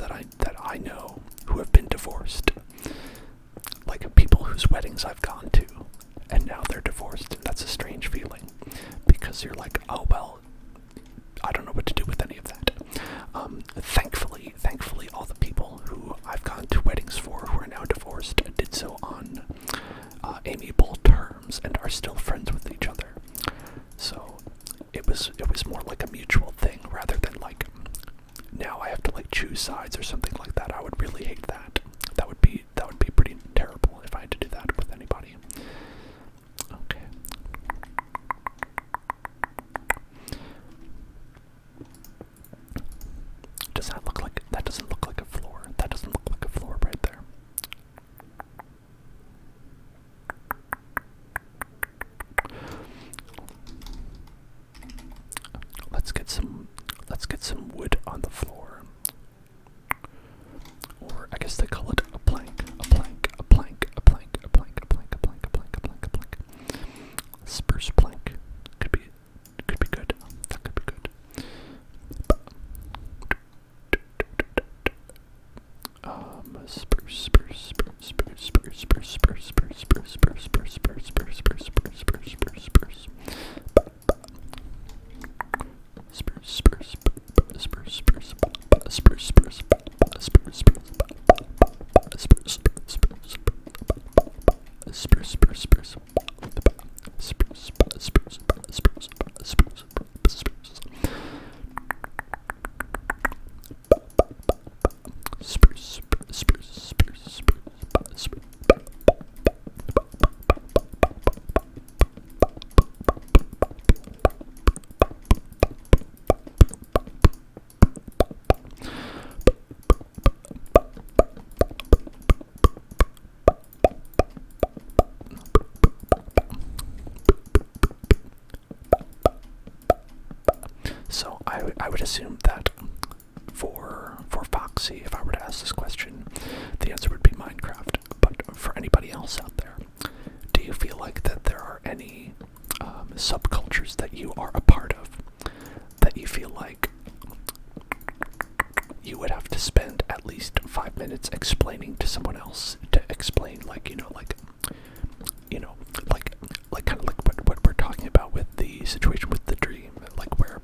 weddings that I know who have been divorced. Like people whose weddings I've gone to, and now they're divorced, and that's a strange feeling, because you're like, oh well, I don't know what to do with any of that. Thankfully, all the people who I've gone to weddings for who are now divorced did so on amiable terms and are still friends with each other. So it was more like a mutual thing rather than like now I have to like choose sides or something like that. I would really hate that. That would be pretty terrible if I had to do that with anybody. Okay. Does that look like, that doesn't look like a floor. That doesn't look like a floor right there. Let's get some wood on the floor. Or I guess they call it a plank. Spruce plank. Could be good. That could be good. So I would assume that for Foxy, if I were to ask this question, the answer would be Minecraft. But for anybody else out there, do you feel like that there are any subcultures that you are a part of that you feel like you would have to spend at least 5 minutes explaining to someone else to explain, like kind of like what we're talking about with the situation with the dream, like where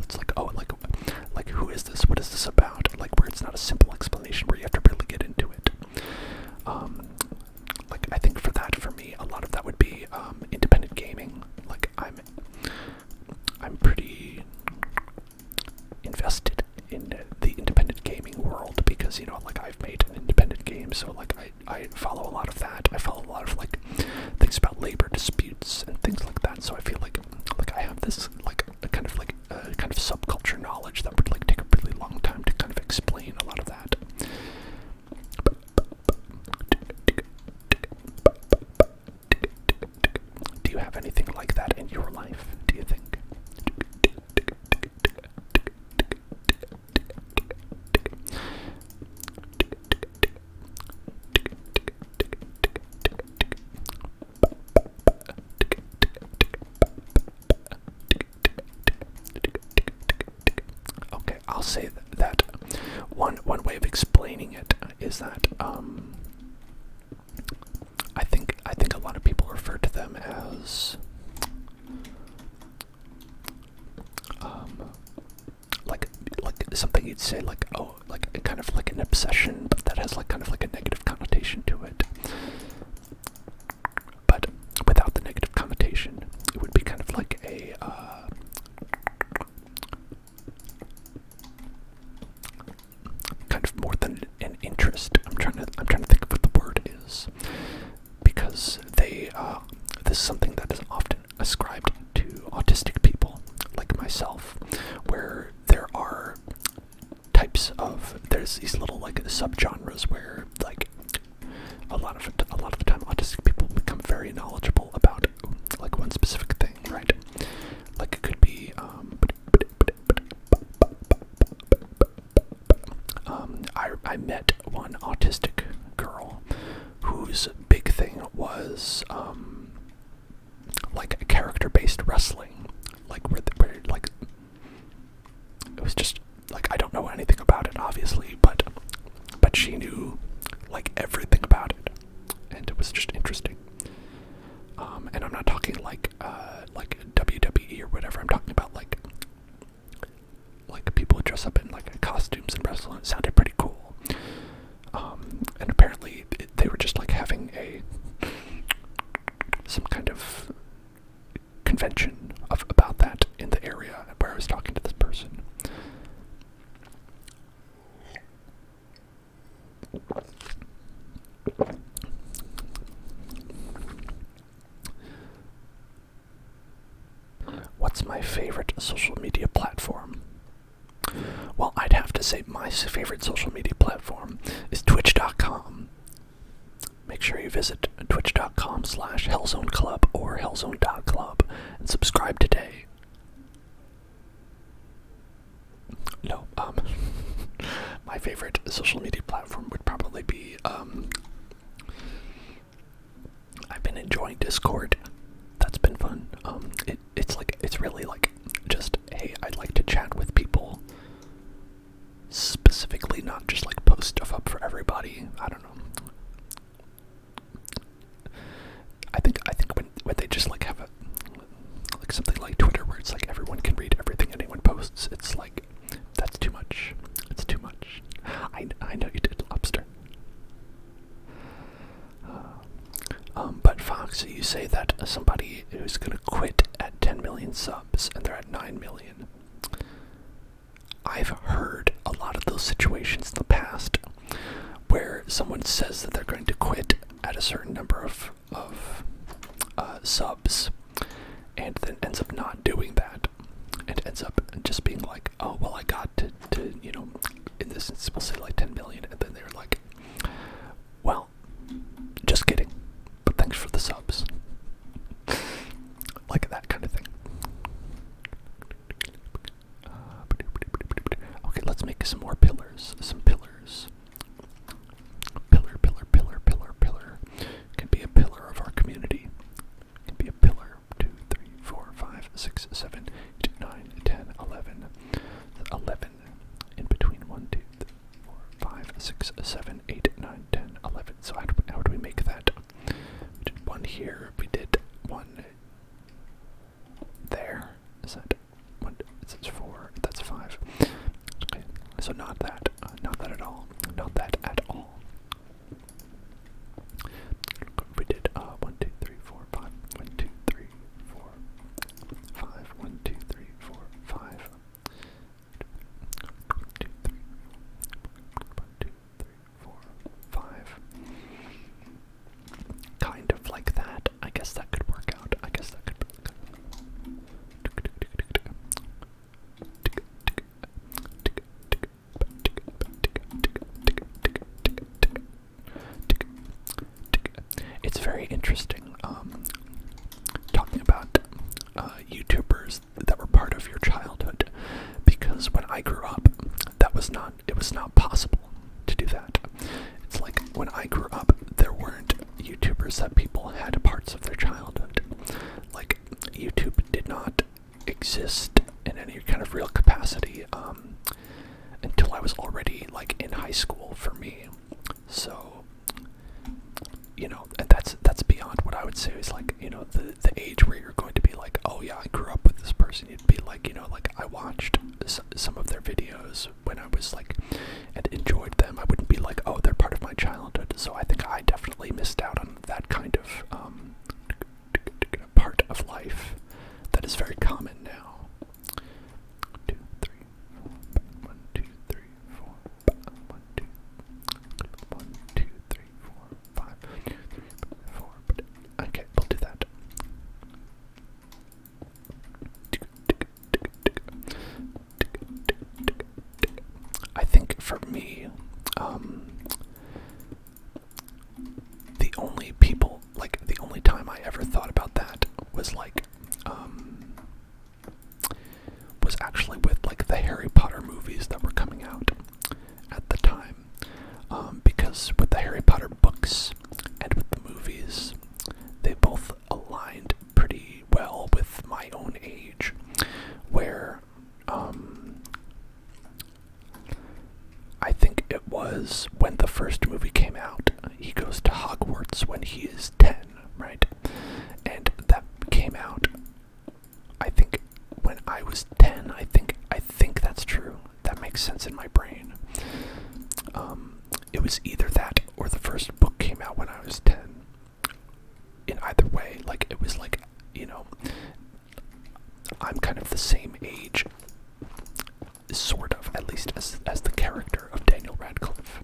it's like, oh, like who is this? What is this about? Like where it's not a simple explanation where you have to really get into it. Like I think for me, a lot of that would be independent gaming. Like I'm pretty invested in the independent gaming world because, like I've made an independent game, so like I follow a lot of that. I follow a lot of like things about labor disputes and things like that. So I feel like I have this like a kind of subculture knowledge that would like take a really long time to kind of explain a lot of that. Do you have anything like that in your life, do you think? Okay, I'll say that one way of explaining it is that I think a lot of people refer to them as like something you'd say like, oh, like kind of like an obsession, but that has like kind of like a negative connotation to it. But without the negative connotation, it would be kind of like a kind of more than an interest. I'm trying to think of what the word is, because this is something that is often ascribed to autistic people like myself, where there's these little like subgenres where like a lot of the time autistic people become very knowledgeable about like one specific thing, right? Like it could be I met one autistic girl whose big thing was like character-based wrestling, like where like it was just like, I don't know anything about it obviously, but social media platform? Well, I'd have to say my favorite social media platform is twitch.com. Make sure you visit twitch.com/hellzoneclub or hellzone.club and subscribe today. No, my favorite social media platform would probably be, I've been enjoying Discord. That's been fun. It's really like, just, hey, I'd like to chat with people. Specifically, not just like post stuff up for everybody. I don't know. I think when they just like have like something like Twitter where it's like everyone can read everything anyone posts, it's like, that's too much. It's too much. I know you did, Lobster. But Fox, you say that somebody who's gonna quit at 10 million subs and they're at 9 million. I've heard a lot of those situations in the past where someone says that they're going to quit at a certain number of subs and then ends up not doing that and ends up just being like, oh, well, I got to in this instance, we'll say like 10 million, and then they're like, well, just kidding, but thanks for the subs. Like that kind of thing. Okay, let's make some more pillars. Some pillars. Pillar, pillar, pillar, pillar, pillar. Can be a pillar of our community. Can be a pillar. 2, 3, 4, 5, 6, 7, 8, 9, 10, 11. 11 in between 1, 2, 3, 4, 5, 6, 7, 8, 9, 10, 11. So how do we make that? We did one here. We did one there. Is that one? That's 4. That's 5. Okay. So not that. Not that at all. Not that at all. We did 1, 2, 3, 4, 5. 1, 2, 3, 4, 5. 1, 2, 3, 4, 5. 1, 2, 3, 4, 5. Kind of like that. I guess that could work out. I guess that could work out. It's very interesting talking about YouTubers that were part of your childhood, because when I grew up, it was not possible to do that. It's like when I grew up, there weren't YouTubers that people had parts of their childhood. Like, YouTube did not exist in any kind of real capacity until I was already like in high school for me. So, and that's beyond what I would say is like, the age where you're going to be like, oh yeah, I grew up with this person. You'd be like, like I watched some of their videos when I was like, and enjoyed them. I wouldn't be like, oh, they're part of my childhood. So I think I definitely missed out on that kind of part of life that is very common now. 2, 3, 4, 1, 2, 3, 4, 1, 2, 1, 2, 3, 4, 5, 2, 3, 4. Okay, we'll do that. I think for me, the only time I ever thought about that was like, was actually with like the Harry Potter movies that were coming out at the time. Because with the Harry Potter books and with the movies, they both aligned pretty well with my own age, where, I think it was when the first movie came out, he goes to Hogwarts when he is 10, right? And that came out, I think, when I was 10. I think that's true. That makes sense in my brain. It was either that or the first book came out when I was 10. In either way, like, it was like, I'm kind of the same age, sort of, at least as the character of Daniel Radcliffe.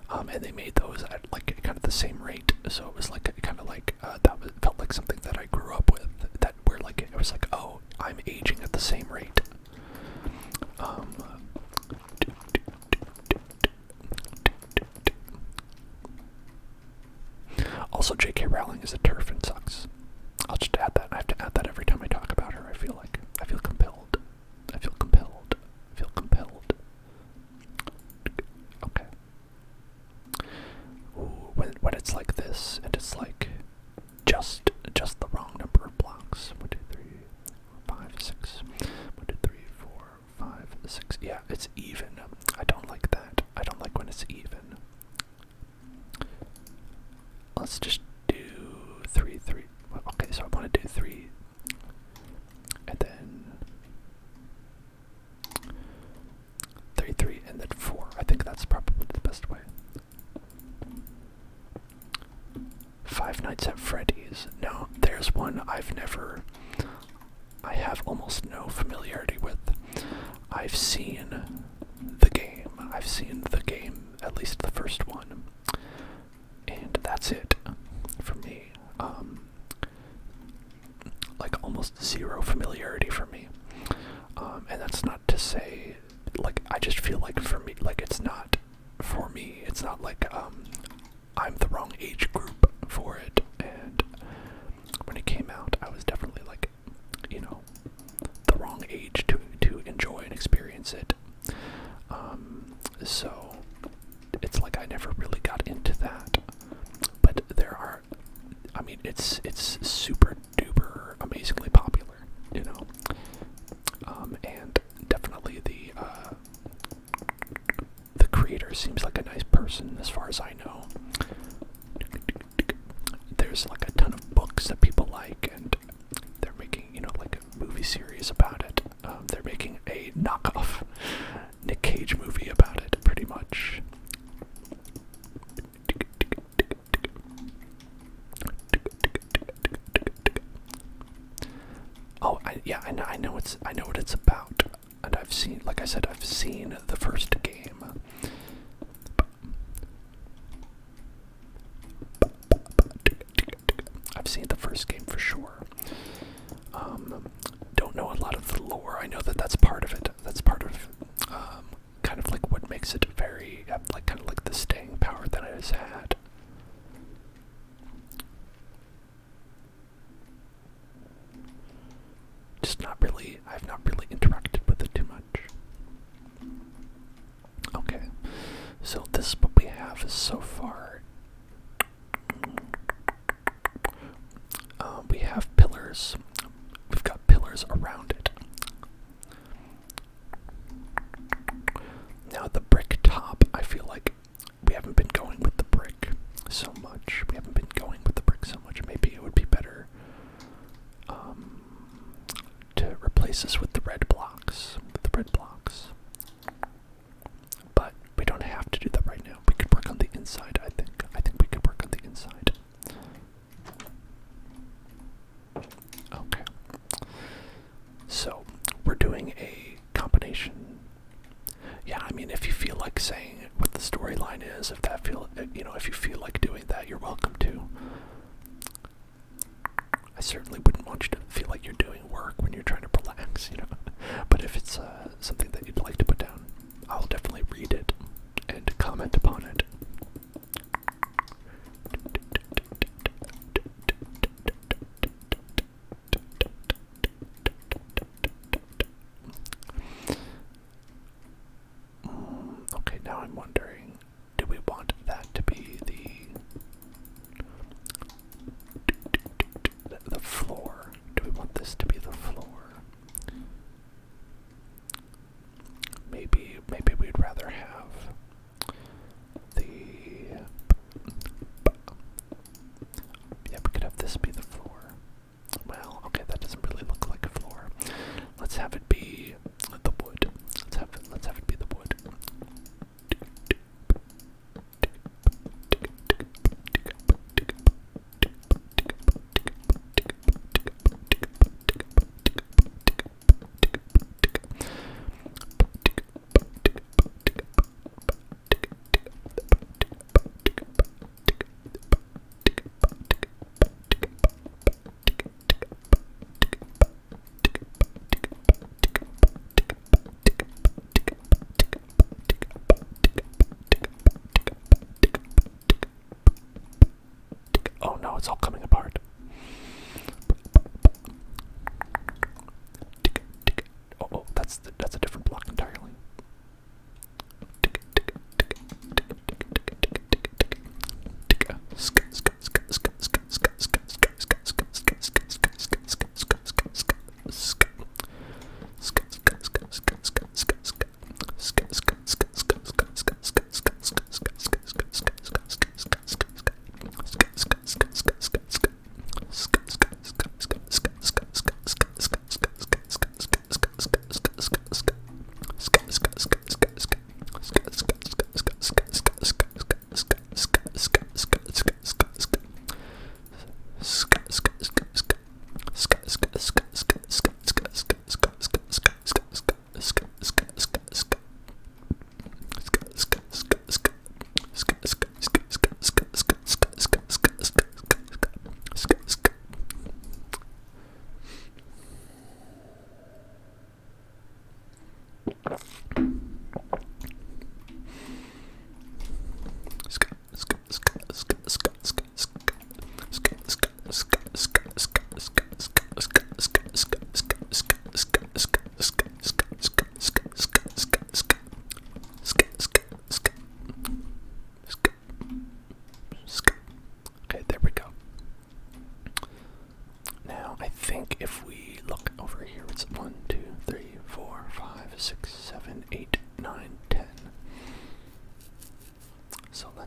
And they made those at like kind of the same rate, so it was like kind of like felt like something that I grew up with. That where like it was like, oh, I'm aging at the same is a turf and sucks. I'll just add that. I have to add that every time I talk about her. I feel compelled. I feel compelled. I feel compelled. Okay. Ooh, when it's like this, and it's like just the wrong number of blocks. 1, 2, 3, 4, 5, 6. 1, 2, 3, 4, 5, 6. Yeah, it's even. I don't like that. I don't like when it's even. Let's just do 3, 3. Okay, so I want to do 3, and then 3, 3, and then 4. I think that's probably the best way. Five Nights at Freddy's. No, there's one I have almost no familiarity with. I've seen the game. At least the first one. And that's it for me. Like almost zero familiarity for me. And that's not to say, like, I just feel like for me, like it's not for me. It's not like I'm the wrong age group for it. And when it came out, I was definitely like, the wrong age to enjoy and experience it. So it's like I never really got into that. But it's super duper amazingly popular, and definitely the creator seems like a nice person as far as I know. There's like a ton of books that people like, and they're making, like a movie series about it. They're making a knockoff Nick Cage movie about it, pretty much. Oh, I know what it's about, and I've seen the first game. I've seen the first game for sure. Don't know a lot of the lore. I know that's part of it. That's part of kind of like what makes it very kind of like the staying power that it has had. I've not really interacted with it too much. Okay, so this is what we have so far. We have pillars. We've got pillars around it. Now the brick top, I feel like we haven't been going with the brick so much. Maybe it would be better to replace this with the red blocks. But we don't have to do that right now. We could work on the inside, I think. I think we could work on the inside. Okay. So, we're doing a combination. Yeah, I mean, if you feel like saying what the storyline is, if you feel like doing that, you're welcome to. I certainly wouldn't want you to feel like you're doing work when you're trying to relax, But if it's something that you'd like to put down, I'll definitely read it and comment upon it. Okay, now I'm wondering, do we want that to be the floor? Do we want this to be the floor? Maybe we'd rather have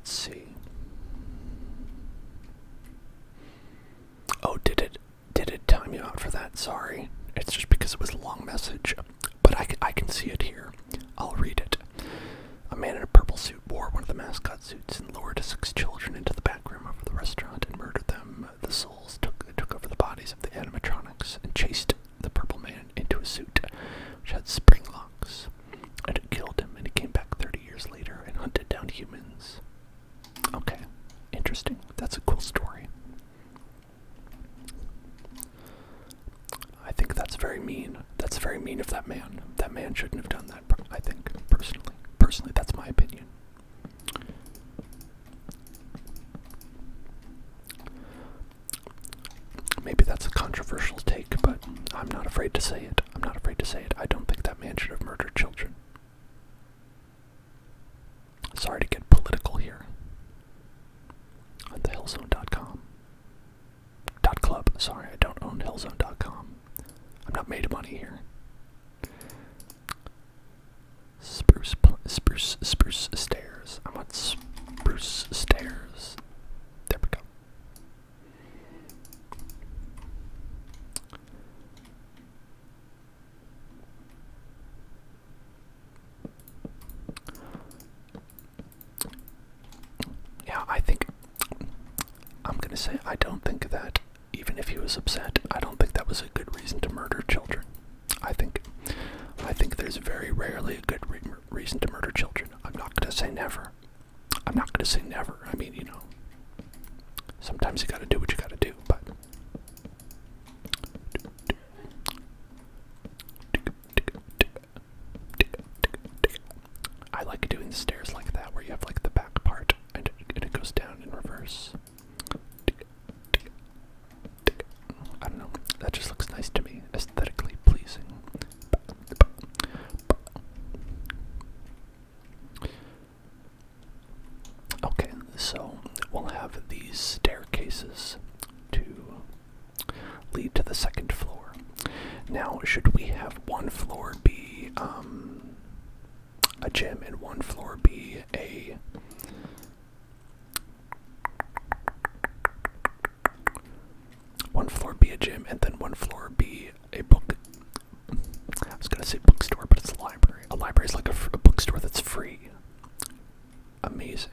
Let's see. Oh, did it time you out for that? Sorry. It's just because it was a long message. But I can see it here. I'll read it. A man in a purple suit wore one of the mascot suits and lured 6 children into the back room of the restaurant and murdered them. The souls took over the bodies of the animatronics and chased the purple man into a suit which had spring locks. And it killed him, and he came back 30 years later and hunted down humans. Okay, interesting. That's a cool story. I think that's very mean. That's very mean of that man. That man shouldn't have done that, I think, personally. Personally, that's my opinion. Maybe that's a controversial take, but I'm not afraid to say it. I'm not afraid to say it. I don't think that man should have murdered children. Sorry to get political here. On the hillzone.com. .club. Sorry, I don't own hillzone.com. I'm not made of money here. Spruce stairs. I want spruce stairs. There we go. Yeah, I'm gonna say I don't think that, even if he was upset, I don't think that was a good reason to murder children. I think there's very rarely a good reason to murder children. I'm not gonna say never. I'm not gonna say never. I mean, sometimes you gotta do what you gotta do, but I like doing the stairs like that, where you have like the back part and it goes down in reverse. I don't know. That just looks nice to me, aesthetically pleasing. Okay, so we'll have these staircases to lead to the second floor. Now, should we have one floor be a gym and one floor be a gym and then one floor be a book? I was gonna say bookstore, but it's a library. A library is like a bookstore that's free. Amazing.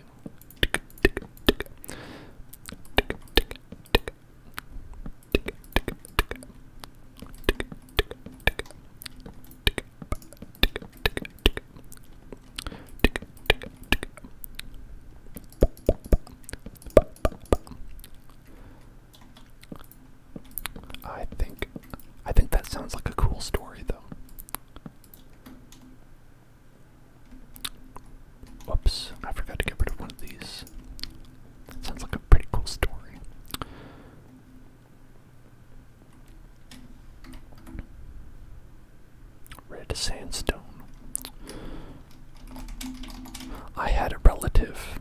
I think that sounds like a cool story, though. Whoops, I forgot to get rid of one of these. That sounds like a pretty cool story. Red sandstone. I had a relative,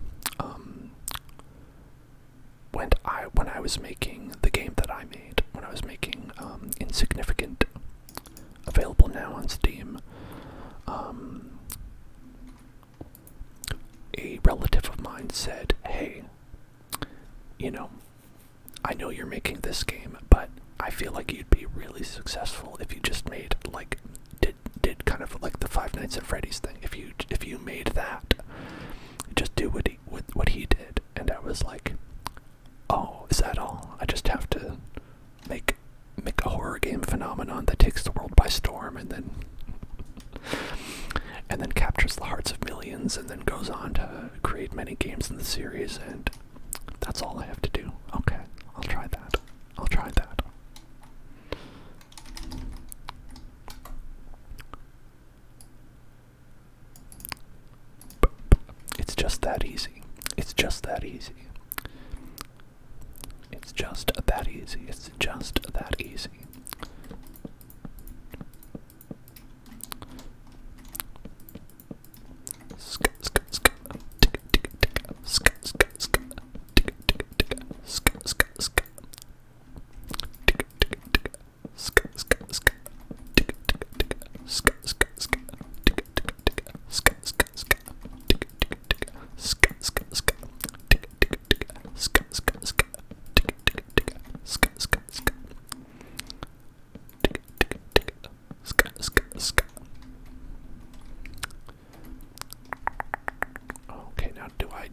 when I was making the game that I made, when I was making Insignificant, available now on Steam, a relative of mine said, hey, I know you're making this game, but I feel like you'd be really successful if you just made, like, did kind of like the Five Nights at Freddy's thing. If you made that, just do what he did. And I was like, oh, is that all? I just have to make a horror game phenomenon that takes the world by storm and then captures the hearts of millions and then goes on to create many games in the series, and that's all I have to do. Okay, I'll try that. I'll try that. It's just that easy. It's just that easy. It's just that easy. It's just that easy.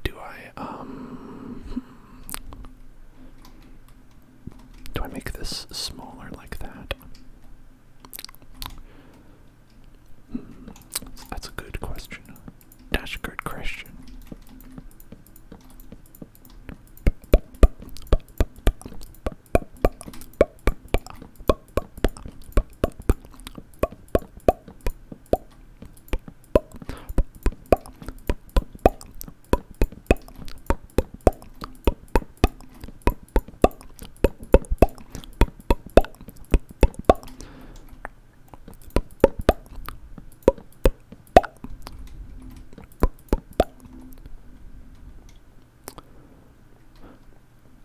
do I make this smaller like that? That's a good question. That's a good question.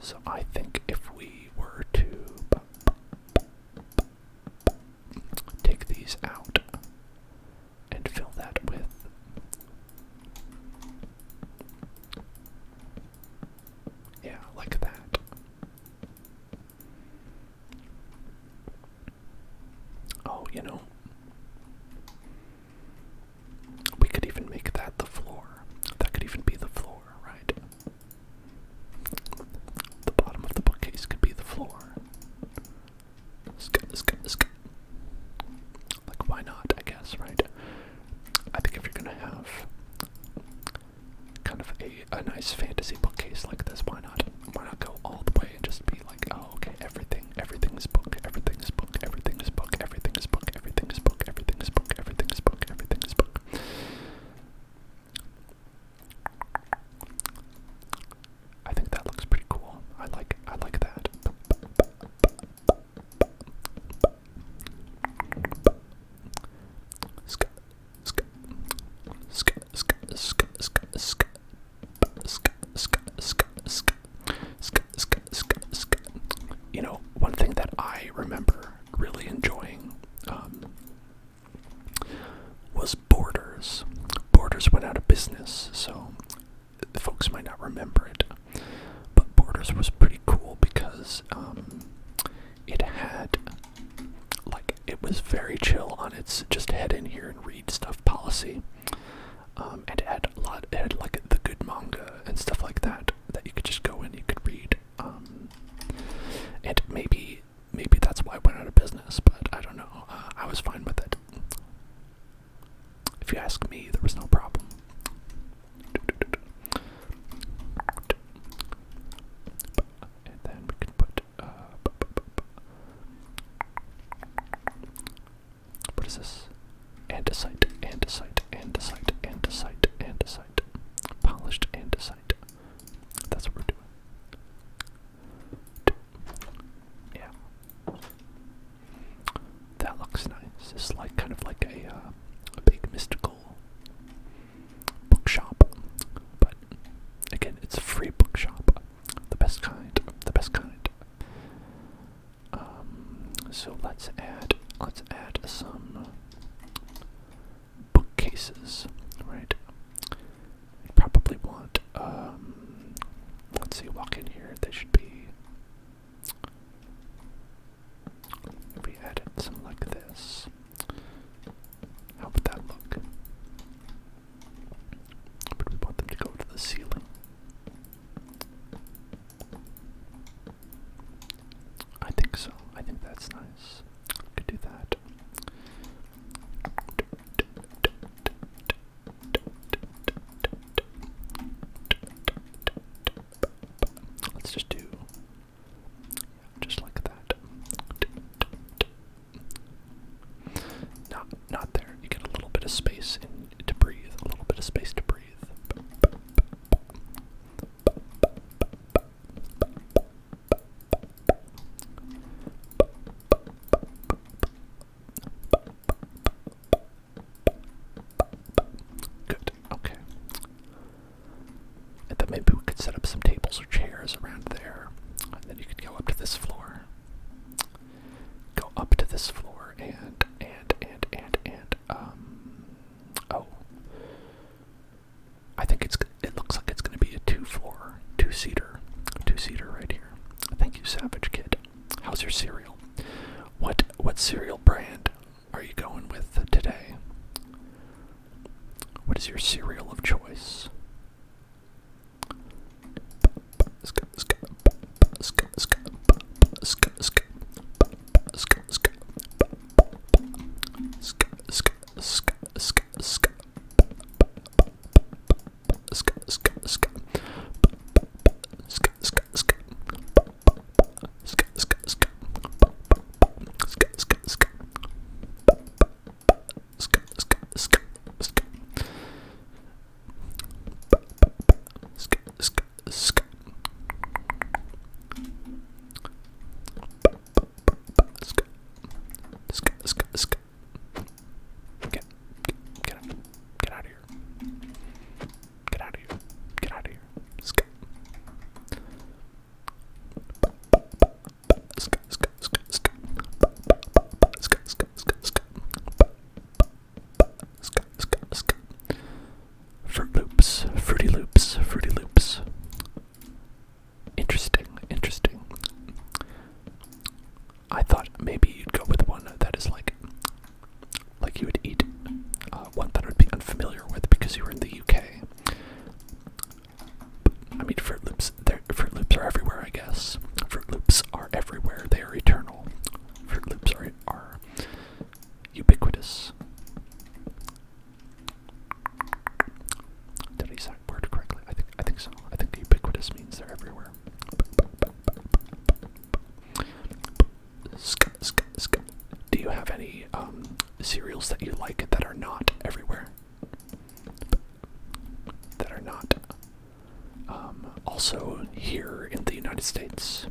So I think if we were to take these out and fill that with like that. Oh, we could even make that the floor. That could even be the floor, right? The bottom of the bookcase could be the floor. Like, why not, I guess, right? I think if you're gonna have kind of a nice fantasy bookcase like this, why not go all the way and just be like, oh, okay, everything is book, everything is book, everything is book, everything is book, everything is book, everything is book, everything is book, everything is book. I think that looks pretty cool. I like that. One thing that I remember really enjoying was Borders. Borders went out of business, so folks might not remember it. But Borders was pretty cool because it had, like, it was very chill on its just head in here and read stuff policy. And it had like the good manga and stuff like that you could just go in, you could read. And maybe that's why it went out of business, but I don't know. I was fine with it. If you ask me, there was no problem. And then we can put what is this? Andesite, andesite, andesite, andesite, andesite. Polished andesite. That's what we're doing. Yeah. That looks nice. It's like kind of like a big mystical bookshop. But again, it's a free bookshop. The best kind. The best kind. So let's add some bookcases, right? You probably want mean, Fruit Loops are everywhere, I guess. Fruit Loops are everywhere. They are eternal. Fruit Loops are ubiquitous. Did I use that word correctly? I think so. I think ubiquitous means they're everywhere. Do you have any cereals that you like that are not everywhere? That are not also here in the United States?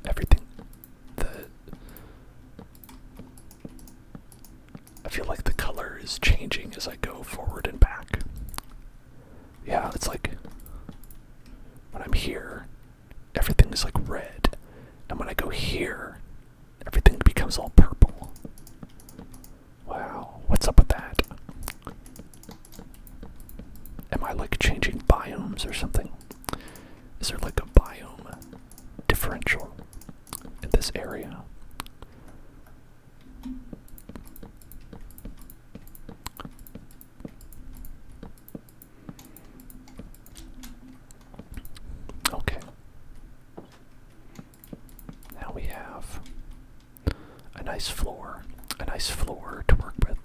Everything. I feel like the color is changing as I go forward and back. Yeah, it's like when I'm here, everything is like red, and when I go here, everything becomes all purple. Wow, what's up with that? Am I like changing biomes or something? Is there like a biome differential in this area? Okay. Now we have a nice floor to work with.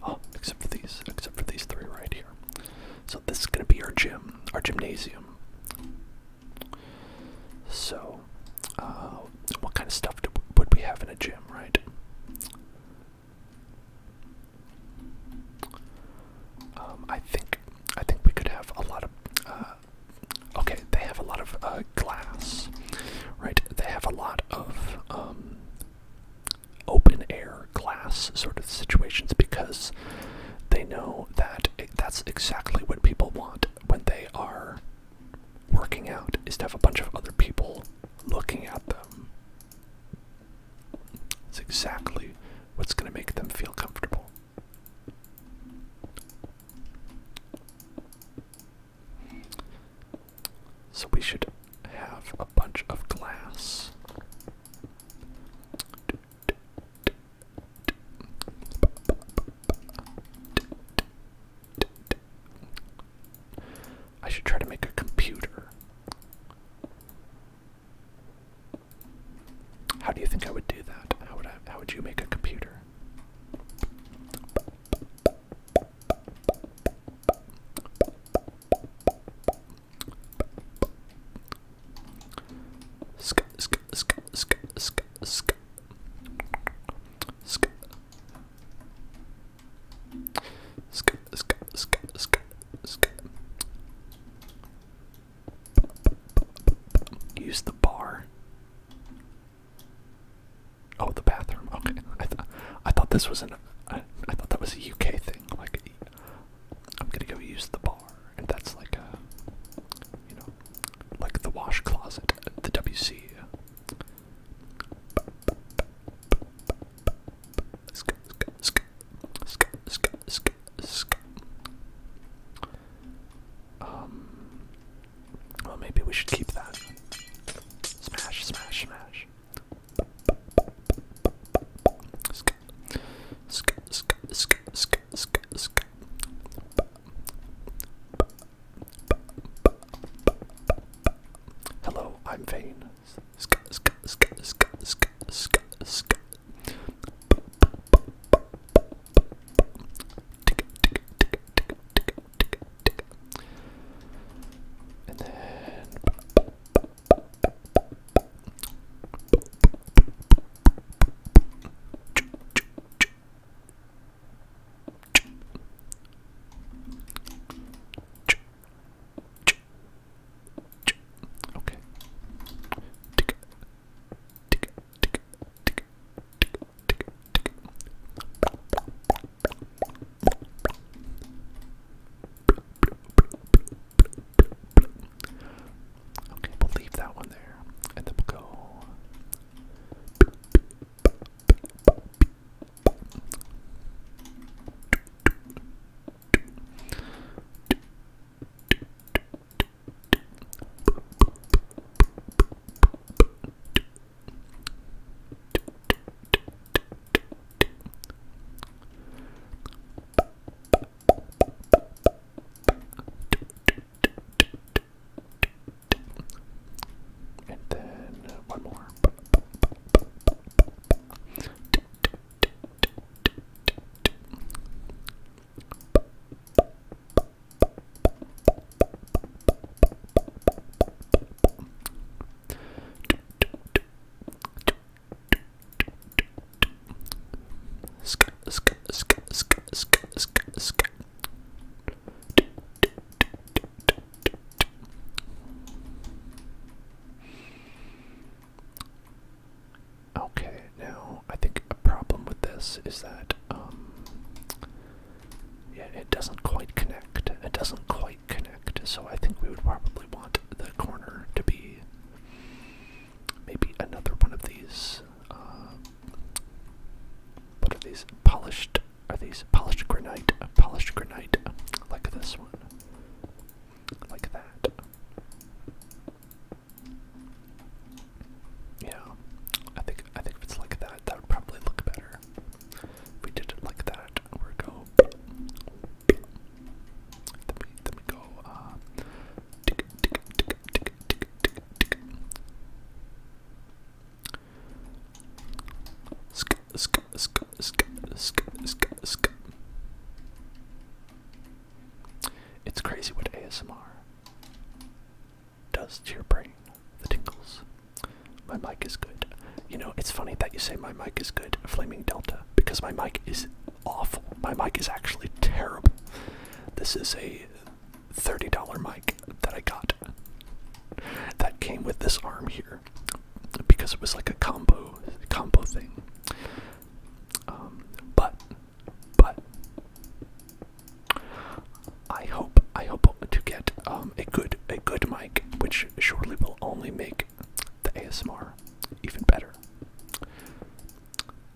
Oh, except for these three right here. So this is gonna be our gym, our gymnasium. So, what kind of stuff would we have in a gym, right? I think we could have a lot of. Okay, they have a lot of glass, right? They have a lot of open air glass sort of situations because they know that that's exactly what people want when they are working out, is to have a bunch of other people looking at them. It's exactly what's going to make them feel comfortable. So we should have a bunch of glass. I should try to make a computer. How do you think I would do that? How would you make a computer? Use the bar. Oh, the bathroom. Okay, I thought this was I thought that was a UK thing. Like, I'm gonna go use the bar, and that's like a, like the wash closet, the WC. Well, maybe we should keep that. Smash, smash, smash. it doesn't quite connect. It doesn't quite connect. So I think we would probably want the corner to be maybe another one of these. What are these? Polished? Are these polished granite? Polished granite, like this one, like that. Yeah, I think if it's like that, that would probably look better. If we did it like that, we're go. Then we go. It's crazy what ASMR does to your brain. The tingles. My mic is good. You know, it's funny that you say my mic is good, Flaming Delta, because my mic is awful. My mic is actually terrible. This is a $30 mic that I got. That came with this arm here, because it was like a combo thing. But I hope to get a good mic, which surely will only make the ASMR even better.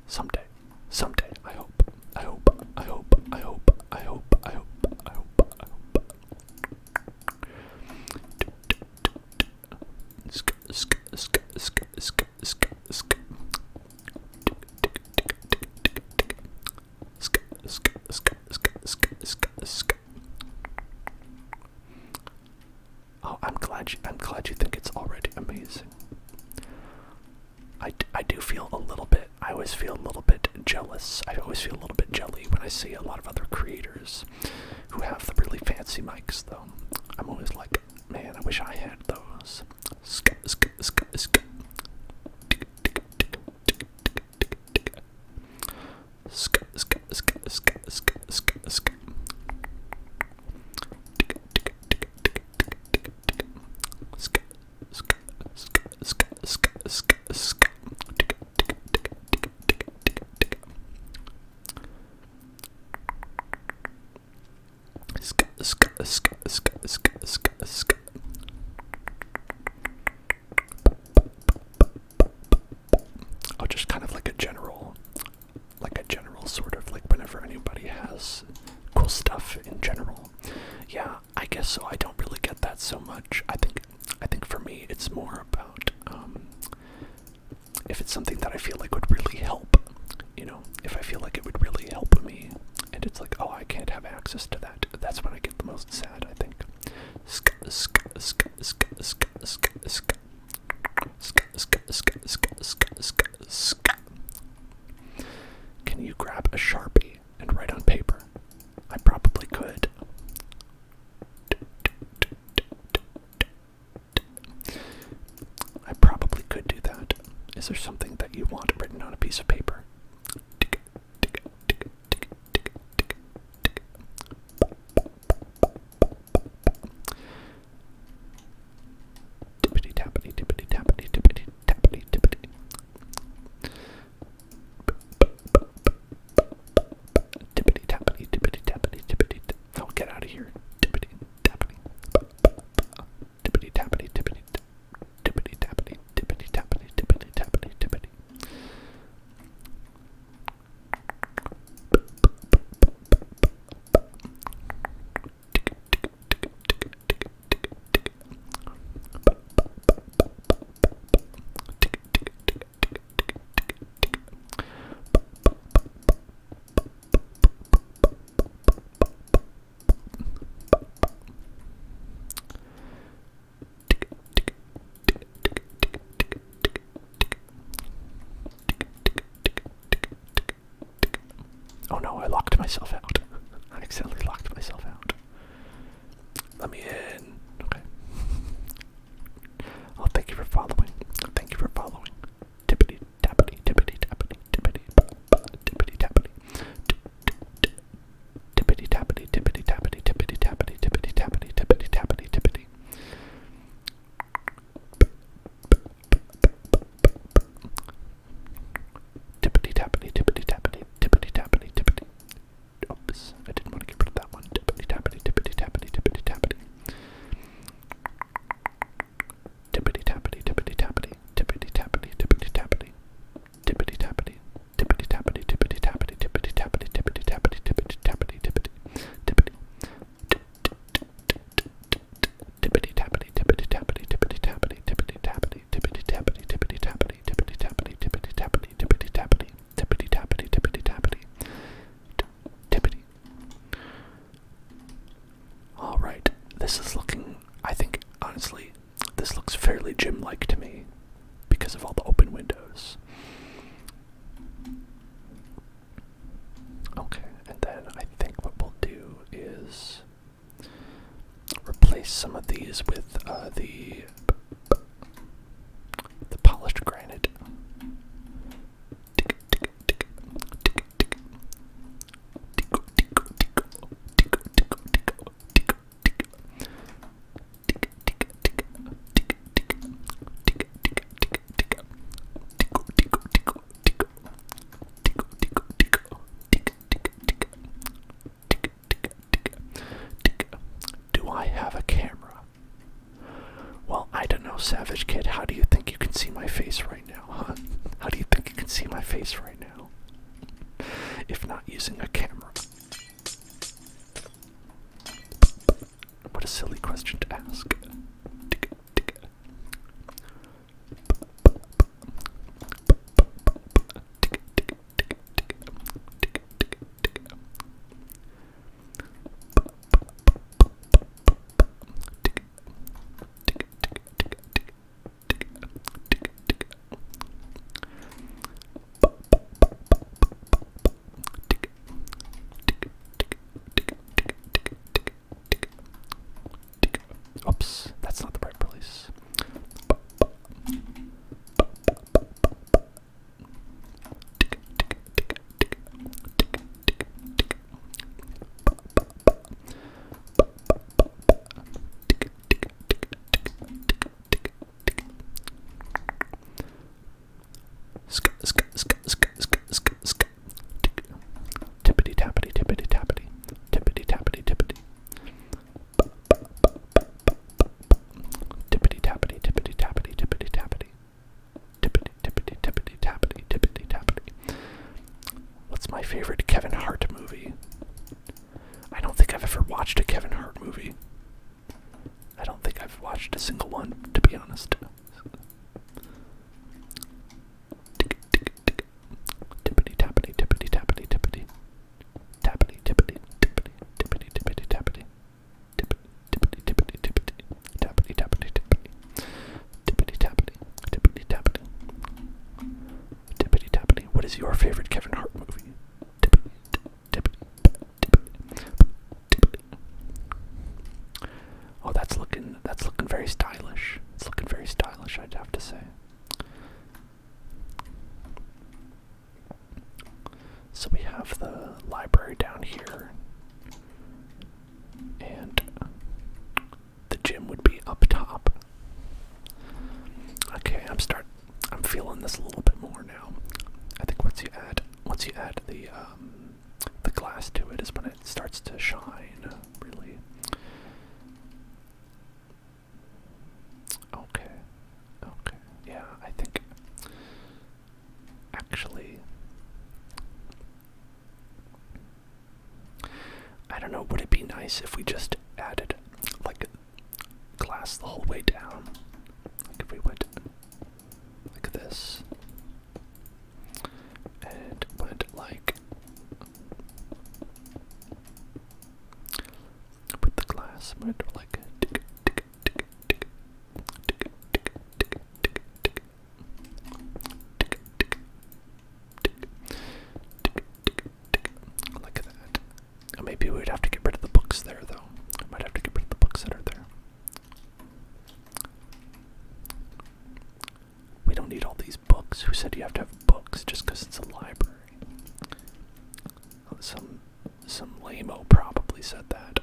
Someday, I hope. Oh, I'm glad you think it's already amazing. I do feel a little bit, I always feel a little bit jealous. I always feel a little bit jelly when I see a lot of other creators who have the really fancy mics, though. I'm always like, man, I wish I had those. Oh, just kind of like a general sort of, like, whenever anybody has cool stuff in general. Yeah, I guess so. I don't really get that so much. I think for me it's more about if it's something that I feel like would really help, you know, if I feel like it would really help me, and it's like, oh, I can't have access to that, that's when I get the most sad, I think. Can you grab a Sharpie and write on paper? I probably could. I probably could do that. Is there something that you want written on a piece of paper? Tippity tappity tippity tappity tippity tappity tippity. Tippity tappity tippity tappity tippity. Oh, get out of here. Tippity tappity. Tippity tappity tippity. Tippity tappity tippity tappity tippity tappity tippity. Oh no, I locked myself out. I accidentally locked myself out. Let me in. Okay. Oh, thank you for following. Thank you for following. Tippity tappity tippity tappity tippity tippity tappity. Tippity tappity tippity tappity tippity tappity tippity tappity tippity tappity tippity. Tippity tappity tippity tappity tippity tappity tippity. Oops, I didn't want to get rid of that this is looking, I think, honestly, this looks fairly gym-like to me because of all the open windows. Okay, and then I think what we'll do is replace some of these with the polished granite. Do I have a camera? Well, I don't know, Savage Kid. How do you think you can see my face right now, huh? How do you think you can see my face right now? If not using a camera. What a silly question to ask. Oops, that's not the right place. Tippity tappity, tippity tappity, tippity tappity, tippity. Tippity tappity, tippity tappity, tippity tappity. Tippity tippity tippity tappity, tippity tappity. What's my favorite Kevin Hart movie? I don't think I've ever watched a Kevin Hart movie. I don't think I've watched a single one, to be honest. Tippity tappity, tippity tappity, tippity. Tappity, tippity, tippity, tippity, tippity, tappity. Tippity, tippity, tippity, tappity, tappity, tippity. Tippity tappity, tippity tappity. Tippity tappity. What is your favorite Kevin Hart movie? Tippity, tippity, tippity, tippity. Oh, that's looking very stylish. It's looking very stylish, I'd have to say. So we have the library down here, and the gym would be up top. Okay, I'm feeling this a little bit more now. I think once you add the glass to it is when it starts to shine, really. Okay, yeah, I think actually, I don't know, would it be nice if we just added like glass the whole way down? Like if we went like this and went like with the glass, went like like that. Maybe we'd have to get rid of the books there, though. I might have to get rid of the books that are there. We don't need all these books. Who said you have to have books just because it's a library? Some lame-o probably said that.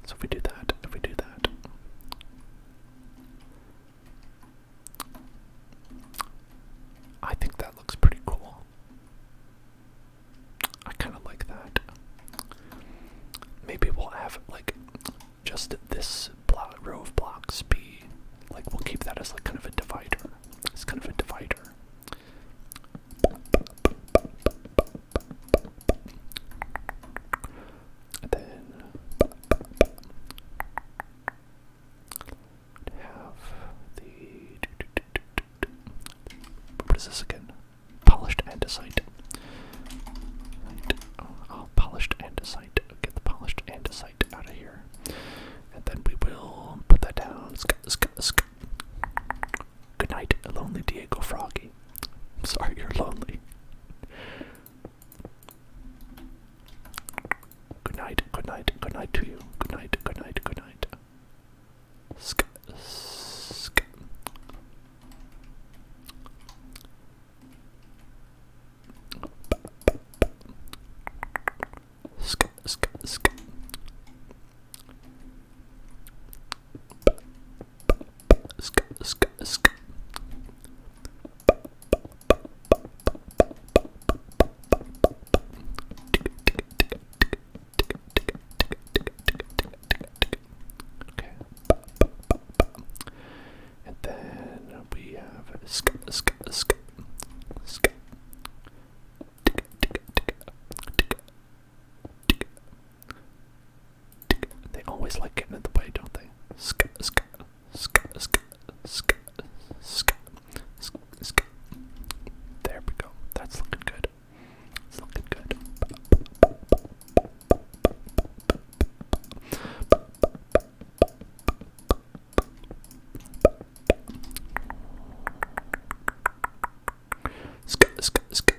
So if we do that, I think that looks pretty cool. I kind of like that. Maybe we'll have like just this row of blocks be like, we'll keep that as like kind of a divider. It's kind of a divider. And then always like getting in the way, don't they? Sk, sk, sk, sk, sk, sk, sk, sk. There we go. That's looking good. It's looking good. Sk, sk, sk.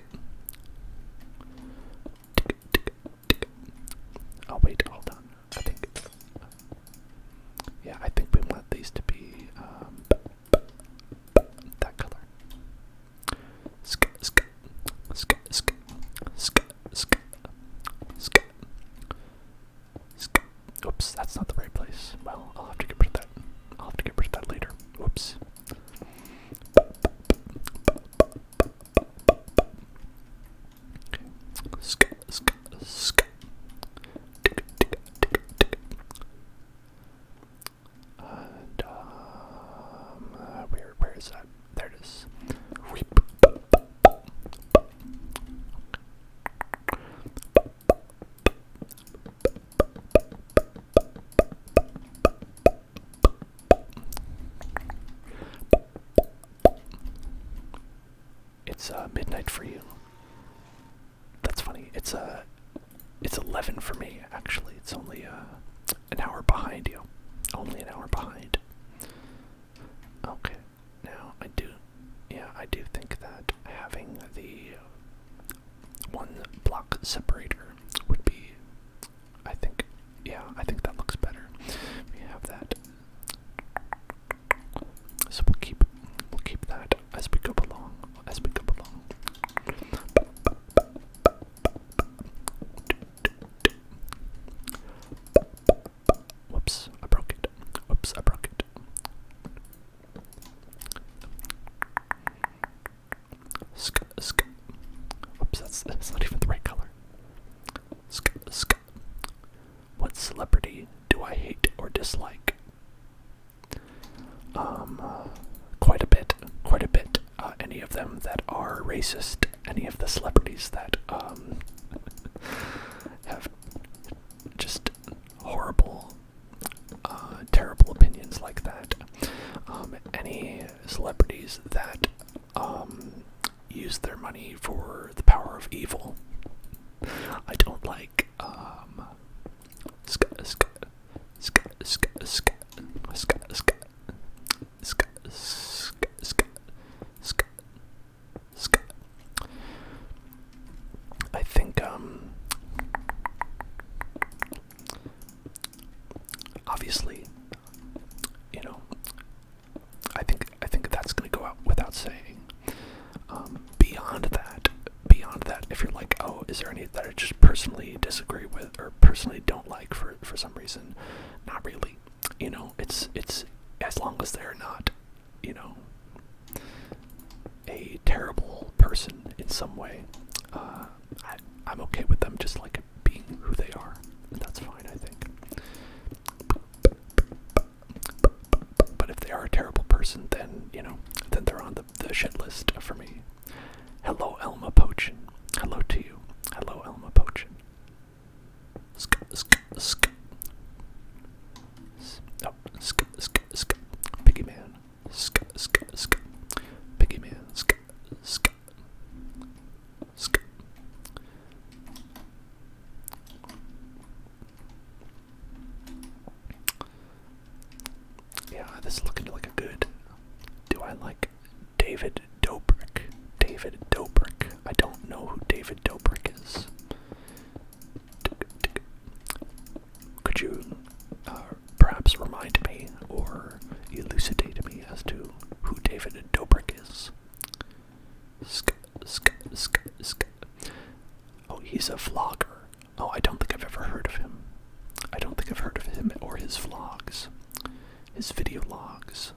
Oh wait, hold on. I think we want these to be that color. Sk, sk, sk, sk, sk, sk, sk, sk. Oops, that's not the right place. Well, I'll have to get rid of that. I'll have to get rid of that later. Whoops. Okay. Sk, sk, sk. Tick, tick, tick, tick. And where is that? There it is. Weep. It's midnight for you. That's funny. It's 11 for me actually. It's only an hour behind you. Only an hour behind. Okay. Now I do think that having the one block separator would be, I think that looks better. We have that. So we'll keep that as we go along. Whoops, I broke it. Sk, sk. Whoops, that's not even the right color. Sk, sk. What celebrity do I hate or dislike? Quite a bit. Any of them that are racist, any of the celebrities that have just horrible, terrible opinions like that. Any celebrities that use their money for the power of evil. I don't like I think obviously, I think that's gonna go out without saying. Beyond that, if you're like, oh, is there any that I just personally disagree with or personally don't like for some reason? Not really. It's as long as they're not, a terrible person in some way. I'm okay with them just like being who they are. That's fine, I think. But if they are a terrible person, then then they're on the shit list for me. Hello, Elma Pochin. Hello to you. Hello, Elma Pochin. Sk, sk, sk. Oh, sk, sk, sk. Piggy man. Sk, sk, sk. Piggy man. Sk, sk, sk. Yeah, this is looking like a good. Do I like David Dobrik? David Dobrik. I don't know who David Dobrik is. Could you perhaps remind me or elucidate me as to who David Dobrik is? Sk, sk, sk, sk. Oh, he's a vlogger. Oh, I don't think I've ever heard of him. I don't think I've heard of him or his vlogs. His video logs.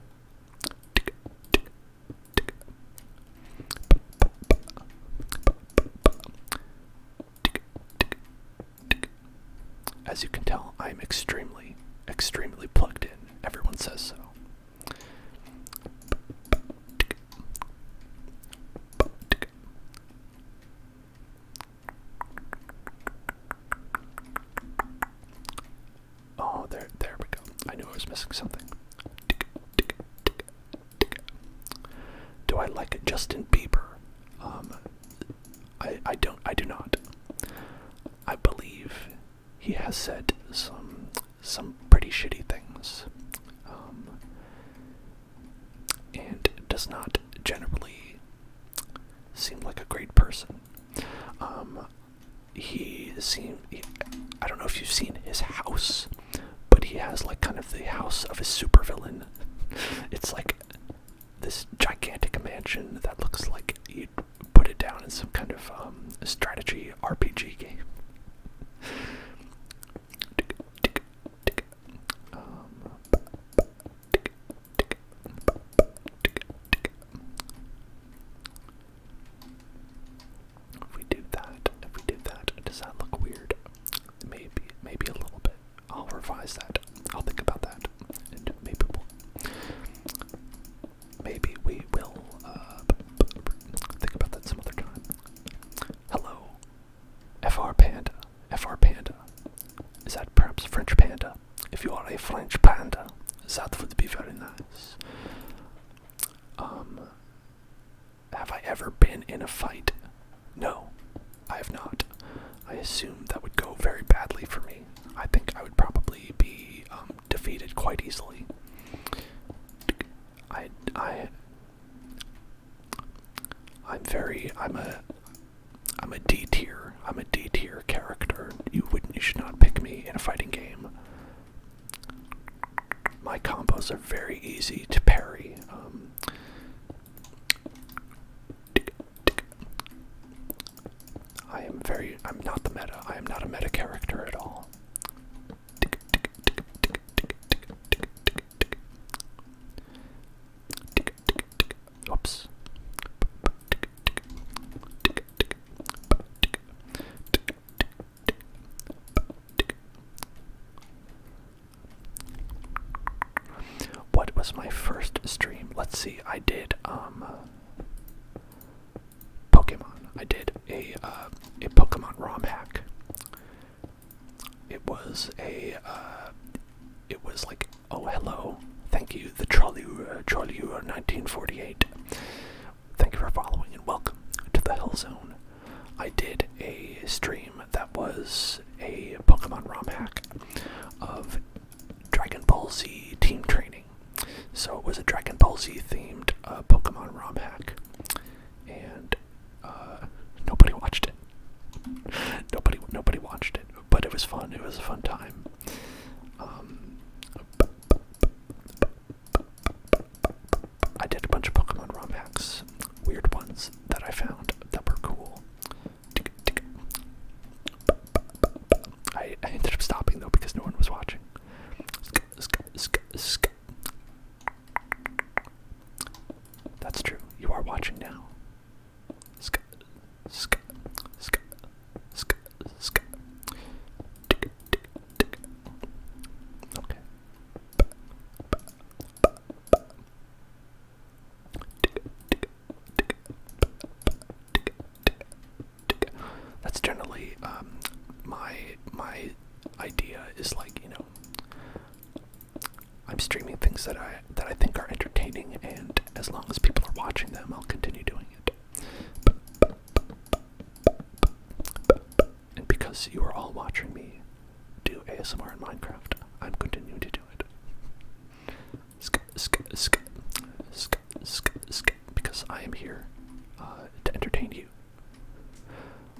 As you can tell, I'm extremely plugged in. Everyone says so. Oh, there was missing something. Do I like Justin Bieber? I do not. I believe he has said some pretty shitty things, and does not generally seem like a great person. I don't know if you've seen his house, but he has like kind of the house of a supervillain. It's like this gigantic mansion that looks like you'd put it down in some kind of strategy RPG game. If we do that, does that look weird? Maybe a little bit. I'll revise that. I'll think about that, and maybe we will think about that some other time. Hello, FR Panda. FR Panda. Is that perhaps French panda? If you are a French panda, that would be very nice. Have I ever been in a fight? No, I have not. I assume that would go very badly for me. I think I would probably be defeated quite easily. I'm a D tier. I'm a D tier character. You should not pick me in a fighting game. My combos are very easy to parry. I'm not the meta. I am not a meta character at all. Oops. What was my first stream? Let's see. I did Pokemon. I did a Pokemon ROM hack. It was like, oh hello, thank you, the Trolley 1948. Thank you for following and welcome to the Hell Zone. I did a stream that was a Pokemon ROM hack of Dragon Ball Z team training. So it was a Dragon Ball Z themed Pokemon ROM hack, and nobody watched it. Nobody watched it, but it was fun. It was a fun time. I did a bunch of Pokemon ROM hacks, weird ones that I found that were cool. I ended up stopping though because no one was watching. That's true. You are watching now. Okay. That's generally my idea is like, I'm streaming things that I think are entertaining, and as long as people are watching them, I'll continue doing it. And because you are all watching me do ASMR in Minecraft, I'm continuing to do it. Because I am here to entertain you.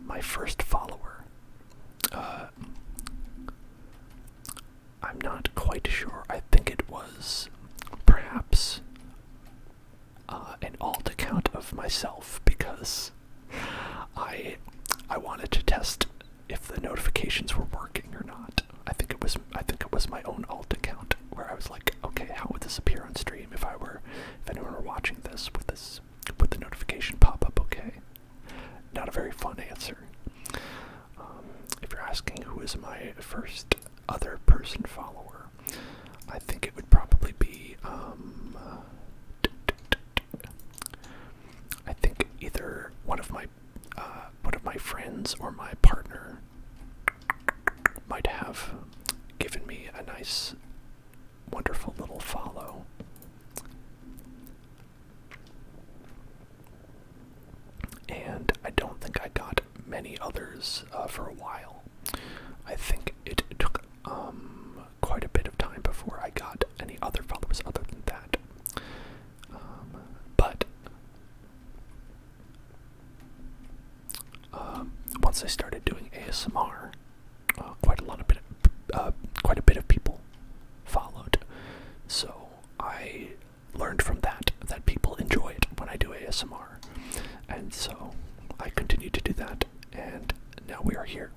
My first follower, I'm not quite sure. I think it was perhaps an alt account of myself, because I wanted to test if the notifications were working or not. I think it was my own alt account where I was like, okay, how would this appear on stream if anyone were watching this? Would the notification pop up okay? Not a very fun answer. If you're asking who is my first other person follower, I think it would probably be I think either one of my friends or my partner might have given me a nice wonderful little follow. And I don't think I got many others for a while. I think it took quite a bit of time before I got any other followers other than that. But once I started doing ASMR, quite a bit of people followed. So I learned from that people enjoy it when I do ASMR, and so I continued to do that, and now we are here.